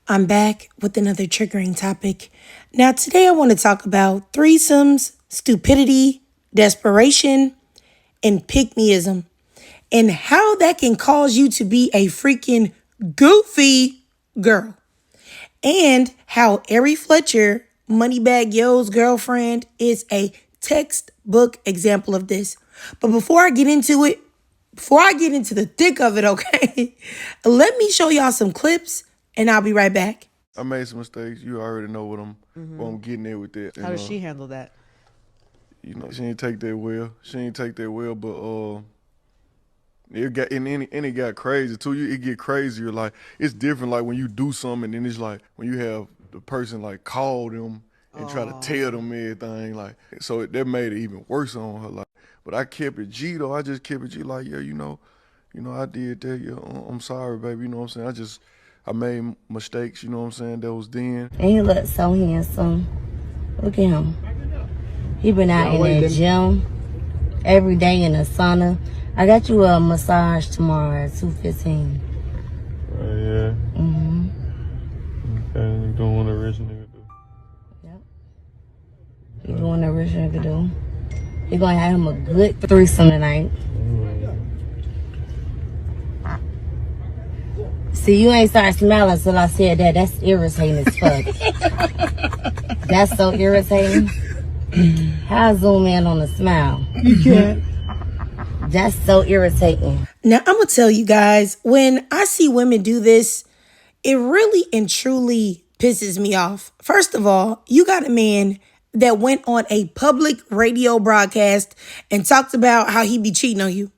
I'm back with another triggering topic. Now, today I want to talk about threesomes, stupidity, desperation, and pickmeism, and how that can cause you to be a freaking goofy girl. And how Ari Fletcher, Moneybag Yo's girlfriend, is a textbook example of this. But before I get into it, before I get into the thick of it, okay, let me show y'all some clips and I'll be right back. I made some mistakes. You already know what I'm getting at with that. How does she handle that? She didn't take that well. But it got crazy too. It get crazier. Like it's different. Like when you do something, and then it's like when you have the person like call them and try to tell them everything. Like so that made it even worse on her. Like, but I kept it G though. I just kept it G. Like I did that. Yeah, I'm sorry, baby. You know what I'm saying. I made mistakes. You know what I'm saying. That was then. And he looks so handsome. Look at him. He been out in the gym every day in the sauna. I got you a massage tomorrow at 2:15. Yeah. Mm-hmm. Okay, you doing what a rich nigga do. Yep. He doing what a rich nigga do. He gonna have him a good threesome tonight. See, you ain't started smiling until I said that. That's irritating as fuck. That's so irritating. How I zoom in on the smile? You can't. That's so irritating. Now, I'm going to tell you guys, when I see women do this, it really and truly pisses me off. First of all, you got a man that went on a public radio broadcast and talked about how he be cheating on you.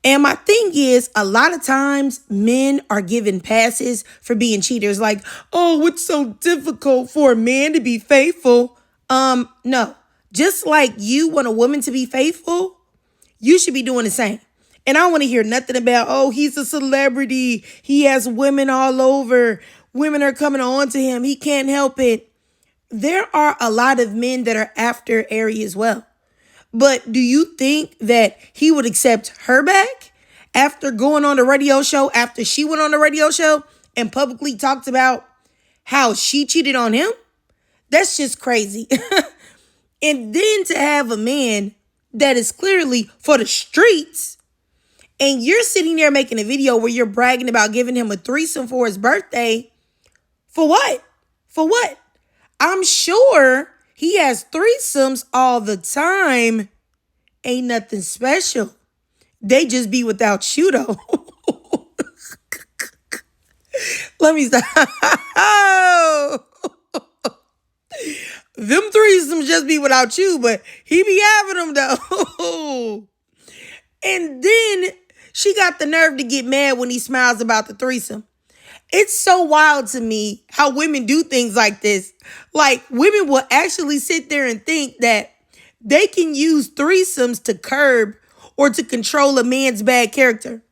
And my thing is, a lot of times men are given passes for being cheaters. Like, oh, it's so difficult for a man to be faithful. No. Just like you want a woman to be faithful, you should be doing the same. And I don't want to hear nothing about, oh, he's a celebrity. He has women all over. Women are coming on to him. He can't help it. There are a lot of men that are after Ari as well. But do you think that he would accept her back after going on the radio show, after she went on the radio show and publicly talked about how she cheated on him? That's just crazy. And then to have a man that is clearly for the streets, and you're sitting there making a video where you're bragging about giving him a threesome for his birthday. For what? For what? I'm sure he has threesomes all the time. Ain't nothing special. They just be without you, though. Let me stop. Them threesomes just be without you, but he be having them, though. And then she got the nerve to get mad when he smiles about the threesome. It's so wild to me how women do things like this. Like, women will actually sit there and think that they can use threesomes to curb or to control a man's bad character.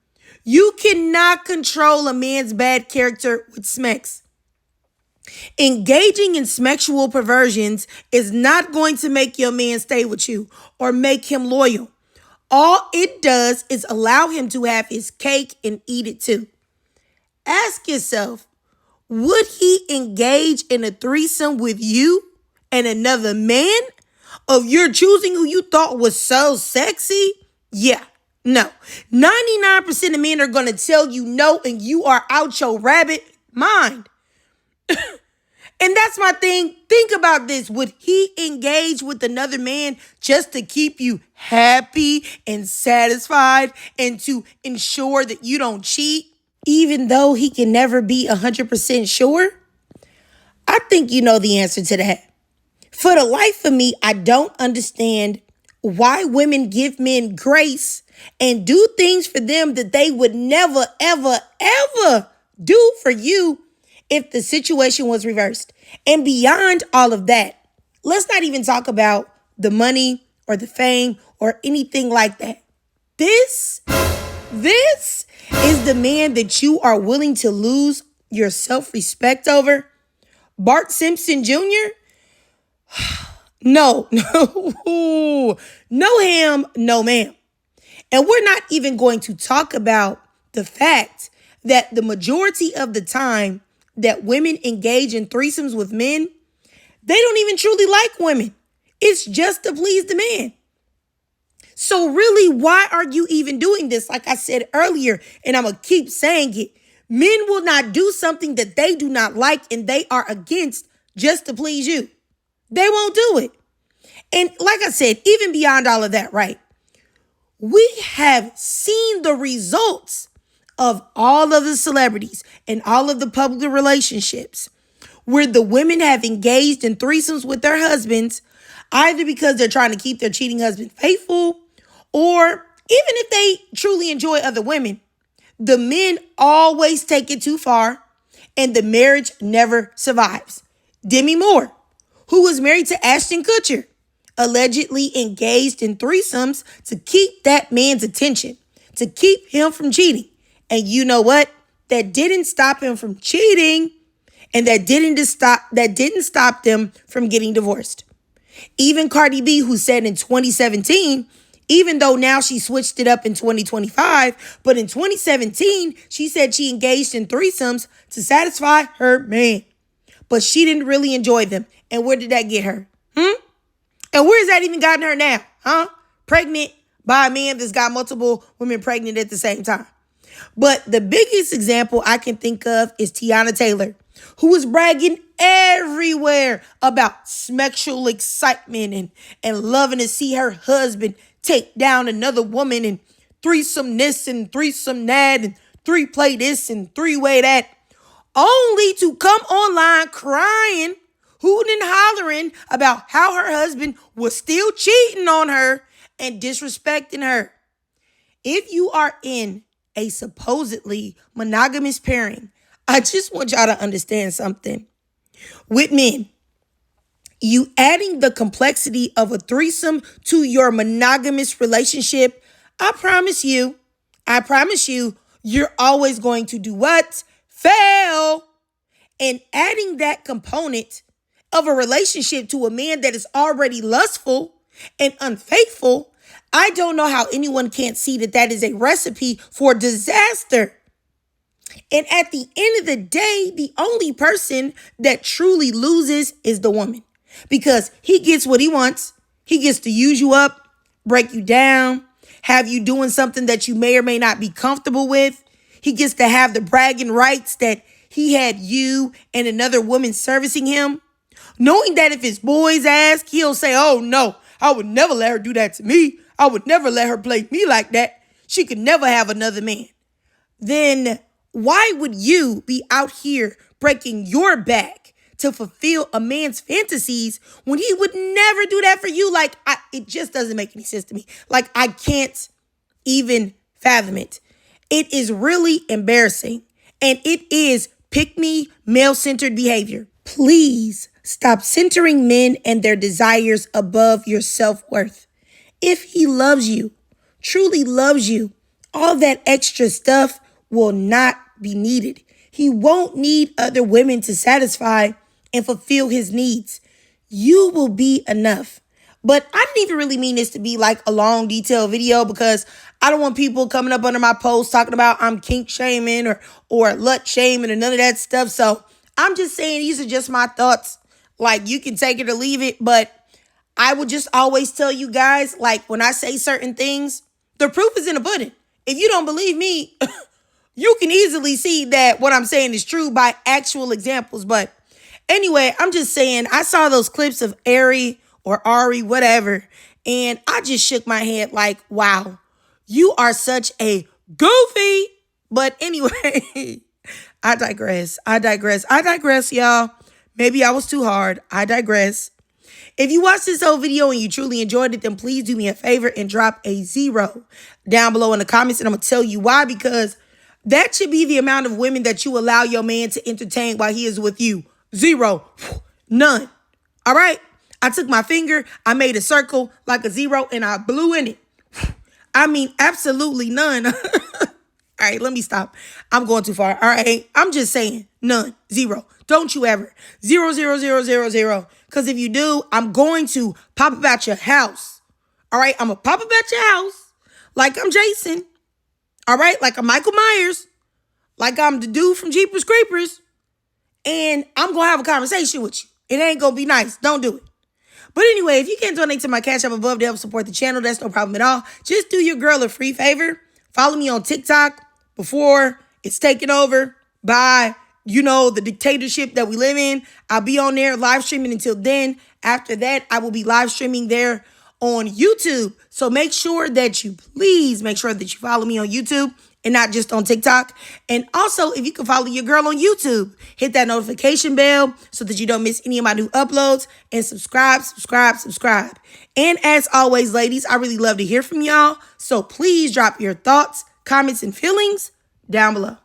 You cannot control a man's bad character with smecks. Engaging in sexual perversions is not going to make your man stay with you or make him loyal. All it does is allow him to have his cake and eat it too. Ask yourself, would he engage in a threesome with you and another man of your choosing who you thought was so sexy? Yeah, no. 99% of men are going to tell you no, and you are out your rabbit mind. And that's my thing. Think about this. Would he engage with another man just to keep you happy and satisfied and to ensure that you don't cheat, even though he can never be 100% sure? I think you know the answer to that. For the life of me, I don't understand why women give men grace and do things for them that they would never, ever, ever do for you if the situation was reversed. And beyond all of that, let's not even talk about the money or the fame or anything like that. This is the man that you are willing to lose your self-respect over? Bart Simpson Jr.? No, no ham, no ma'am. And we're not even going to talk about the fact that the majority of the time, that women engage in threesomes with men, they don't even truly like women. It's just to please the man. So really, why are you even doing this? Like I said earlier, and I'm going to keep saying it, men will not do something that they do not like and they are against just to please you. They won't do it. And like I said, even beyond all of that, right? We have seen the results of all of the celebrities and all of the public relationships where the women have engaged in threesomes with their husbands, either because they're trying to keep their cheating husband faithful, or even if they truly enjoy other women, the men always take it too far and the marriage never survives. Demi Moore, who was married to Ashton Kutcher, allegedly engaged in threesomes to keep that man's attention, to keep him from cheating. And you know what? That didn't stop him from cheating, and that didn't stop them from getting divorced. Even Cardi B, who said in 2017, even though now she switched it up in 2025, but in 2017, she said she engaged in threesomes to satisfy her man. But she didn't really enjoy them. And where did that get her? And where's that even gotten her now? Pregnant by a man that's got multiple women pregnant at the same time. But the biggest example I can think of is Tiana Taylor, who was bragging everywhere about sexual excitement and loving to see her husband take down another woman and threesome this and threesome that and three-play this and three-way that, only to come online crying, hooting and hollering about how her husband was still cheating on her and disrespecting her. If you are in a supposedly monogamous pairing, I just want y'all to understand something. With men, you adding the complexity of a threesome to your monogamous relationship, I promise you, you're always going to do what? Fail. And adding that component of a relationship to a man that is already lustful and unfaithful, I don't know how anyone can't see that that is a recipe for disaster. And at the end of the day, the only person that truly loses is the woman, because he gets what he wants. He gets to use you up, break you down, have you doing something that you may or may not be comfortable with. He gets to have the bragging rights that he had you and another woman servicing him, knowing that if his boys ask, he'll say, oh no, I would never let her do that to me. I would never let her play me like that. She could never have another man. Then why would you be out here breaking your back to fulfill a man's fantasies when he would never do that for you? It just doesn't make any sense to me. I can't even fathom it. It is really embarrassing. And it is pick-me, male-centered behavior. Please stop centering men and their desires above your self-worth. If he loves you, truly loves you, all that extra stuff will not be needed. He won't need other women to satisfy and fulfill his needs. You will be enough. But I didn't even really mean this to be like a long, detailed video, because I don't want people coming up under my post talking about I'm kink shaming or lut shaming or none of that stuff. So I'm just saying these are just my thoughts. You can take it or leave it, but I would just always tell you guys, when I say certain things, the proof is in the pudding. If you don't believe me, you can easily see that what I'm saying is true by actual examples. But anyway, I'm just saying, I saw those clips of Ari or Ari, whatever, and I just shook my head wow, you are such a goofy. But anyway, I digress, y'all. Maybe I was too hard. I digress. If you watched this whole video and you truly enjoyed it, then please do me a favor and drop a 0 down below in the comments. And I'm going to tell you why, because that should be the amount of women that you allow your man to entertain while he is with you. 0. None. All right? I took my finger, I made a circle like a 0, and I blew in it. I mean, absolutely none. All right, let me stop. I'm going too far. All right, I'm just saying none. 0. Don't you ever. 0, 0, 0, 0, 0. Because if you do, I'm going to pop up at your house. All right, I'm going to pop up at your house like I'm Jason. All right, like I'm Michael Myers. Like I'm the dude from Jeepers Creepers. and I'm going to have a conversation with you. It ain't going to be nice. Don't do it. But anyway, if you can't donate to my Cash App above to help support the channel, that's no problem at all. Just do your girl a free favor. Follow me on TikTok before it's taken over by, the dictatorship that we live in. I'll be on there live streaming until then. After that, I will be live streaming there on YouTube. So make sure that you follow me on YouTube and not just on TikTok. And also, if you can follow your girl on YouTube, hit that notification bell so that you don't miss any of my new uploads, and subscribe. And as always, ladies, I really love to hear from y'all. So please drop your thoughts, comments, and feelings down below.